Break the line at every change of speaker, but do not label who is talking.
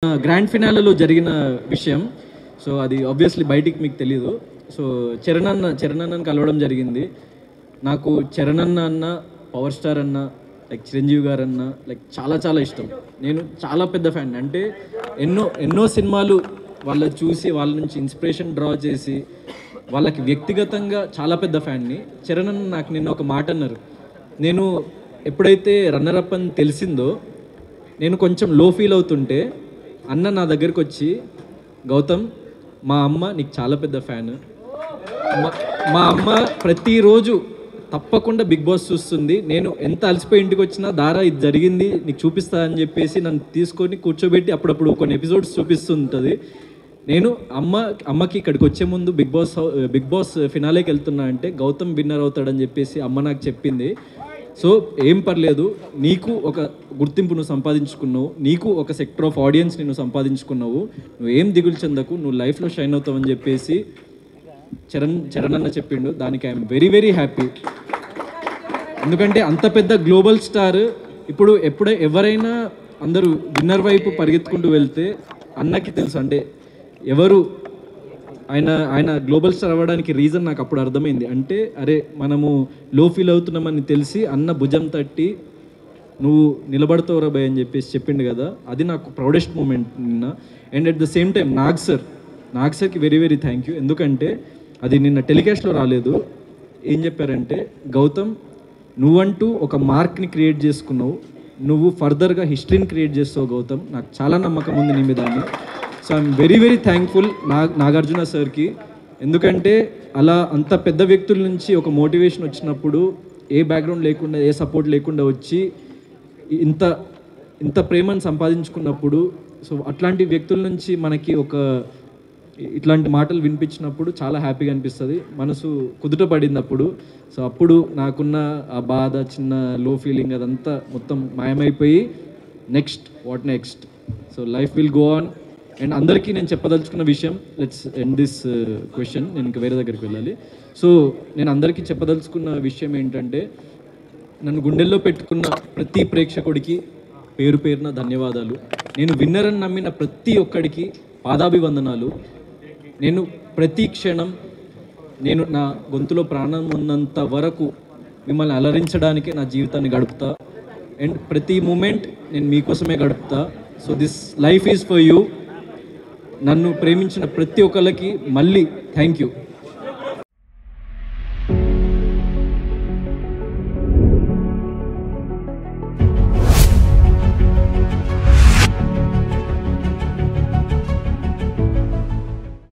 Grand ఫినాలలో జరిగిన విషయం. So అది ఆబ్వియస్లీ బయటికి మీకు తెలీదు. సో చరణ్ అన్నని కలవడం జరిగింది. నాకు చరణ్ అన్న పవర్ స్టార్ అన్న లైక్ చిరంజీవి గారు అన్న లైక్ చాలా చాలా ఇష్టం. నేను చాలా పెద్ద ఫ్యాన్. అంటే ఎన్నో సినిమాలు వాళ్ళ చూసి వాళ్ళ నుంచి ఇన్స్పిరేషన్ డ్రా చేసి వాళ్ళకి వ్యక్తిగతంగా చాలా పెద్ద ఫ్యాన్ని. చరణ్ అన్న నాకు నిన్న ఒక మాట అన్నారు. నేను ఎప్పుడైతే రన్నర్ అప్ అని తెలిసిందో నేను కొంచెం లో ఫీల్ అవుతుంటే అన్న నా దగ్గరికి వచ్చి, గౌతమ్ మా అమ్మ నీకు చాలా పెద్ద ఫ్యాన్, మా అమ్మ ప్రతిరోజు తప్పకుండా బిగ్ బాస్ చూస్తుంది, నేను ఎంత అలసిపోయి ఇంటికి వచ్చినా దారా ఇది జరిగింది నీకు చూపిస్తా అని చెప్పేసి నన్ను తీసుకొని కూర్చోబెట్టి అప్పుడప్పుడు కొన్ని ఎపిసోడ్స్ చూపిస్తుంటుంది. నేను అమ్మకి ఇక్కడికి వచ్చే ముందు బిగ్ బాస్ ఫినాలేకి వెళ్తున్నా అంటే గౌతమ్ విన్నర్ అవుతాడని చెప్పేసి అమ్మ నాకు చెప్పింది. సో ఏం పర్లేదు, నీకు ఒక గుర్తింపు నువ్వు సంపాదించుకున్నావు, నీకు ఒక సెక్టర్ ఆఫ్ ఆడియన్స్ నువ్వు సంపాదించుకున్నావు, నువ్వు ఏం దిగులు చెందకు, నువ్వు లైఫ్లో షైన్ అవుతావని చెప్పేసి చరణ్ అన్న చెప్పిండు. దానికి ఐఎమ్ వెరీ వెరీ హ్యాపీ. ఎందుకంటే అంత పెద్ద గ్లోబల్ స్టార్ ఇప్పుడు ఎవరైనా అందరూ విన్నర్ వైపు పరిగెత్తుకుంటూ వెళ్తే అన్నకి తెలుసు అంటే ఎవరు ఆయన గ్లోబల్ స్టార్ అవ్వడానికి రీజన్ నాకు అప్పుడు అర్థమైంది. అంటే అరే మనము లో ఫీల్ అవుతున్నామని తెలిసి అన్న భుజం తట్టి నువ్వు నిలబడతావురా భయ్ అని చెప్పేసి చెప్పిండు కదా, అది నాకు ప్రౌడెస్ట్ మూమెంట్ నిన్న. And at the same time Nag సార్కి వెరీ వెరీ థ్యాంక్ యూ. ఎందుకంటే అది నిన్న టెలికాస్ట్లో రాలేదు. ఏం చెప్పారంటే, గౌతమ్ నువ్వంటూ ఒక మార్క్ని క్రియేట్ చేసుకున్నావు, నువ్వు ఫర్దర్గా హిస్టరీని క్రియేట్ చేస్తావు గౌతమ్, నాకు చాలా నమ్మకం ఉంది నీ మీద అని. So I'm very very thankful Nagarjuna సార్కి. ఎందుకంటే అలా అంత పెద్ద వ్యక్తుల నుంచి ఒక మోటివేషన్ వచ్చినప్పుడు ఏ బ్యాక్గ్రౌండ్ లేకుండా ఏ సపోర్ట్ లేకుండా వచ్చి ఇంత ప్రేమను సంపాదించుకున్నప్పుడు, సో అట్లాంటి వ్యక్తుల నుంచి మనకి ఇట్లాంటి మాటలు వినిపించినప్పుడు చాలా హ్యాపీగా అనిపిస్తుంది, మనసు కుదుట పడింది అప్పుడు. సో అప్పుడు నాకున్న ఆ బాధ, చిన్న లో ఫీలింగ్ అదంతా మొత్తం మాయమైపోయి what next, so life will go on. And అందరికీ నేను చెప్పదలుచుకున్న విషయం, లెట్స్ ఎండ్ దిస్ క్వశ్చన్, నేను ఇంకా వేరే దగ్గరికి వెళ్ళాలి. సో నేను అందరికీ చెప్పదలుచుకున్న విషయం ఏంటంటే, నన్ను గుండెల్లో పెట్టుకున్న ప్రతి ప్రేక్షకుడికి పేరు పేరున ధన్యవాదాలు. నేను విన్నర్ అని నమ్మిన ప్రతి ఒక్కడికి పాదాభివందనాలు. నేను ప్రతి క్షణం నేను నా గొంతులో ప్రాణం ఉన్నంత వరకు మిమ్మల్ని అలరించడానికి నా జీవితాన్ని గడుపుతా. అండ్ ప్రతి మూమెంట్ నేను మీకోసమే గడుపుతా. So this life is for you. నన్ను ప్రేమించిన ప్రతి ఒక్కరికి మళ్ళీ థ్యాంక్ యూ.